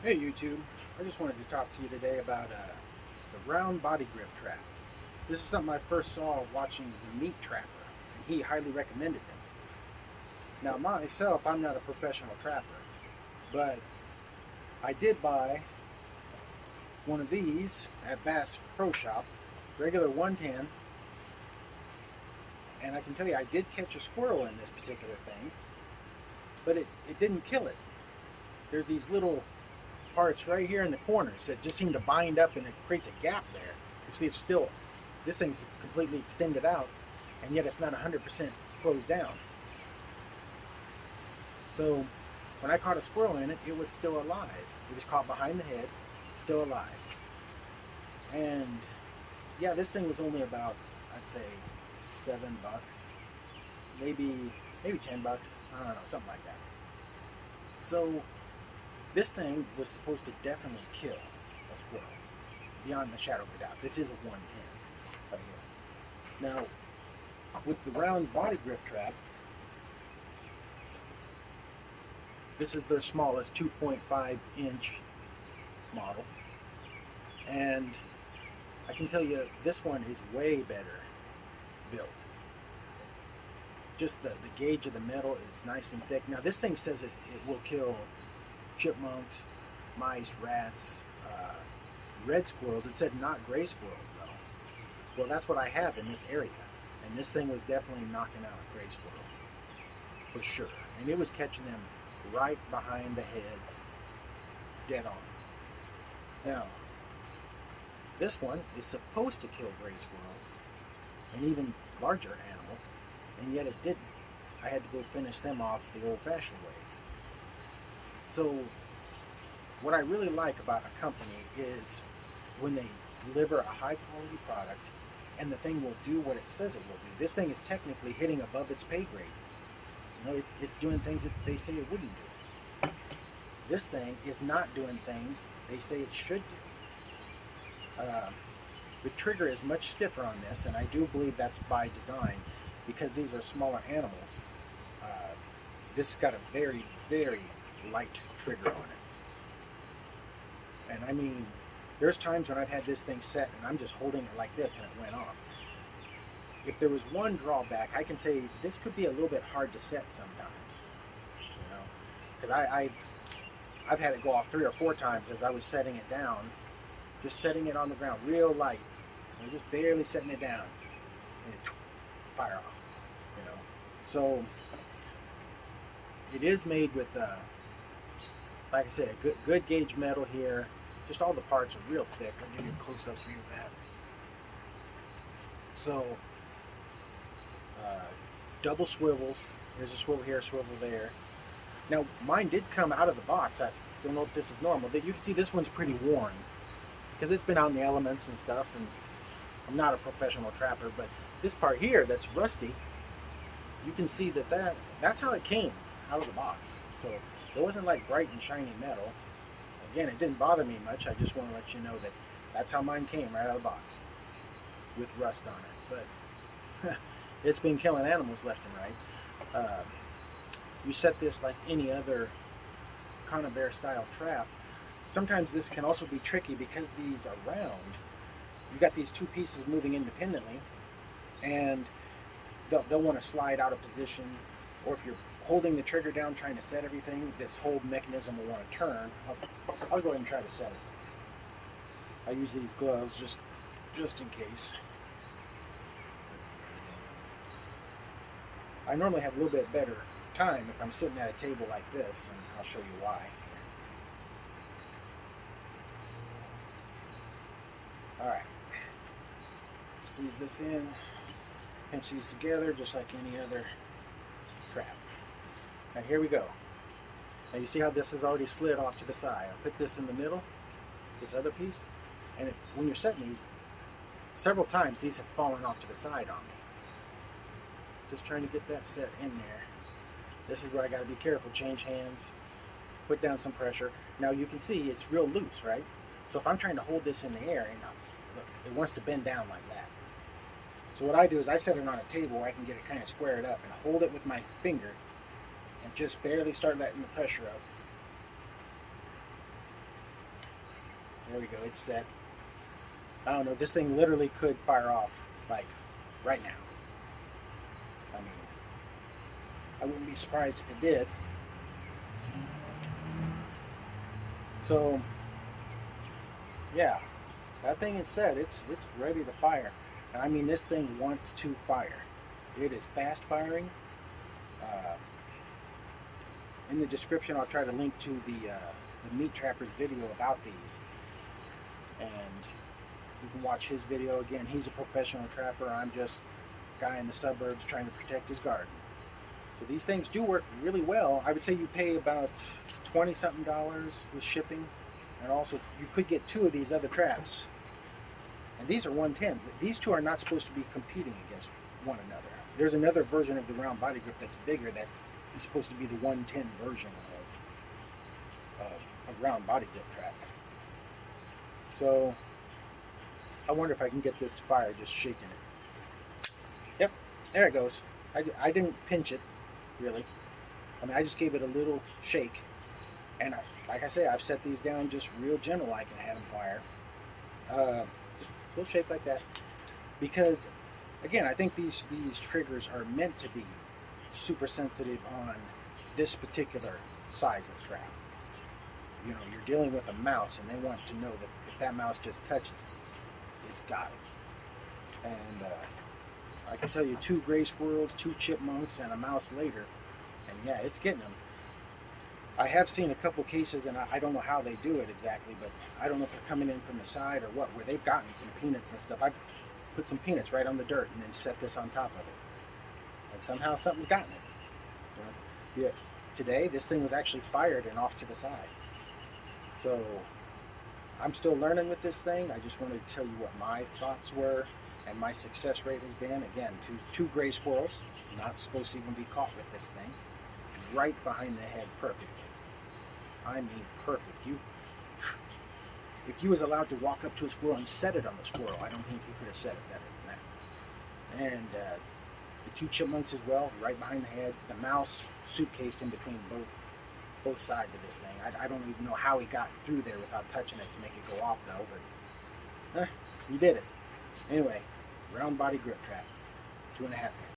Hey YouTube, I just wanted to talk to you today about the round body grip trap. This is something I first saw watching the Meat Trapper, and he highly recommended them. Now myself, I'm not a professional trapper, but I did buy one of these at Bass Pro Shop, regular 110, and I can tell you I did catch a squirrel in this particular thing, but it didn't kill it. There's these little parts right here in the corners that just seem to bind up and it creates a gap there. You see, it's still, this thing's completely extended out, and yet it's not 100% closed down. So when I caught a squirrel in it, it was still alive. It was caught behind the head, still alive. And yeah, this thing was only about, I'd say, $7, maybe $10. I don't know, something like that. So this thing was supposed to definitely kill a squirrel, beyond the shadow of a doubt. This is a 110 right here. Now, with the round body grip trap, this is their smallest 2.5 inch model. And I can tell you this one is way better built. Just the gauge of the metal is nice and thick. Now this thing says it will kill chipmunks, mice, rats, red squirrels. It said not gray squirrels though. Well, that's what I have in this area. And this thing was definitely knocking out gray squirrels, for sure. And it was catching them right behind the head, dead on. Now, this one is supposed to kill gray squirrels and even larger animals, and yet it didn't. I had to go finish them off the old-fashioned way. So, what I really like about a company is when they deliver a high-quality product and the thing will do what it says it will do. This thing is technically hitting above its pay grade. You know, it's doing things that they say it wouldn't do. This thing is not doing things they say it should do. The trigger is much stiffer on this, and I do believe that's by design because these are smaller animals. This has got a very, very light trigger on it. And I mean, there's times when I've had this thing set and I'm just holding it like this and it went off. If there was one drawback, I can say this could be a little bit hard to set sometimes. You know, because I've had it go off 3 or 4 times as I was setting it down, just setting it on the ground real light, and just barely setting it down, and it fire off. You know, so it is made with, like I said, good gauge metal here. Just all the parts are real thick. I'll give you a close-up view of that. So, double swivels. There's a swivel here, a swivel there. Now, mine did come out of the box. I don't know if this is normal, but you can see this one's pretty worn because it's been out in the elements and stuff, and I'm not a professional trapper, but this part here that's rusty, you can see that's how it came out of the box. So it wasn't like bright and shiny metal. Again, it didn't bother me much. I just want to let you know that that's how mine came, right out of the box, with rust on it. But it's been killing animals left and right. You set this like any other conibear style trap. Sometimes this can also be tricky because these are round. You've got these two pieces moving independently, and they'll want to slide out of position, or if you're holding the trigger down trying to set everything, this whole mechanism will want to turn. I'll go ahead and try to set it. I use these gloves just in case. I normally have a little bit better time if I'm sitting at a table like this, and I'll show you why. Alright, squeeze this in, pinch these together just like any other trap. Now here we go. Now you see how this is already slid off to the side. I'll put this in the middle, this other piece, and when you're setting these, several times these have fallen off to the side on me. Just trying to get that set in there. This is where I got to be careful. Change hands, put down some pressure. Now you can see it's real loose, right? So if I'm trying to hold this in the air, and look, it wants to bend down like that. So what I do is I set it on a table where I can get it kind of squared up and hold it with my finger and just barely start letting the pressure up. There we go. It's set. I don't know. This thing literally could fire off like right now. I mean, I wouldn't be surprised if it did. So, yeah, that thing is set. It's ready to fire. And I mean, this thing wants to fire. It is fast firing. In the description, I'll try to link to the Meat Trapper's video about these. And you can watch his video. Again, he's a professional trapper. I'm just a guy in the suburbs trying to protect his garden. So these things do work really well. I would say you pay about $20-something with shipping. And also, you could get 2 of these other traps. And these are 110s. These 2 are not supposed to be competing against one another. There's another version of the round body grip that's bigger that is supposed to be the 110 version of a round body grip trap. So, I wonder if I can get this to fire just shaking it. Yep, there it goes. I didn't pinch it, really. I mean, I just gave it a little shake. And like I say, I've set these down just real gentle. I can have them fire. Just a little shake like that. Because, again, I think these triggers are meant to be super sensitive on this particular size of trap. You know, you're dealing with a mouse, and they want to know that if that mouse just touches it, it's got it. And I can tell you 2 gray squirrels, 2 chipmunks, and a mouse later, and yeah, it's getting them. I have seen a couple cases, and I don't know how they do it exactly, but I don't know if they're coming in from the side or what, where they've gotten some peanuts and stuff. I've put some peanuts right on the dirt and then set this on top of it. And somehow something's gotten it. Yeah. Today, this thing was actually fired and off to the side. So, I'm still learning with this thing. I just wanted to tell you what my thoughts were and my success rate has been. Again, two gray squirrels, not supposed to even be caught with this thing, right behind the head perfectly. I mean perfect. If you was allowed to walk up to a squirrel and set it on the squirrel, I don't think you could have set it better than that. And the 2 chipmunks as well, right behind the head. The mouse suitcased in between both sides of this thing. I don't even know how he got through there without touching it to make it go off though, but he did it. Anyway, round body grip trap, 2.5 pounds.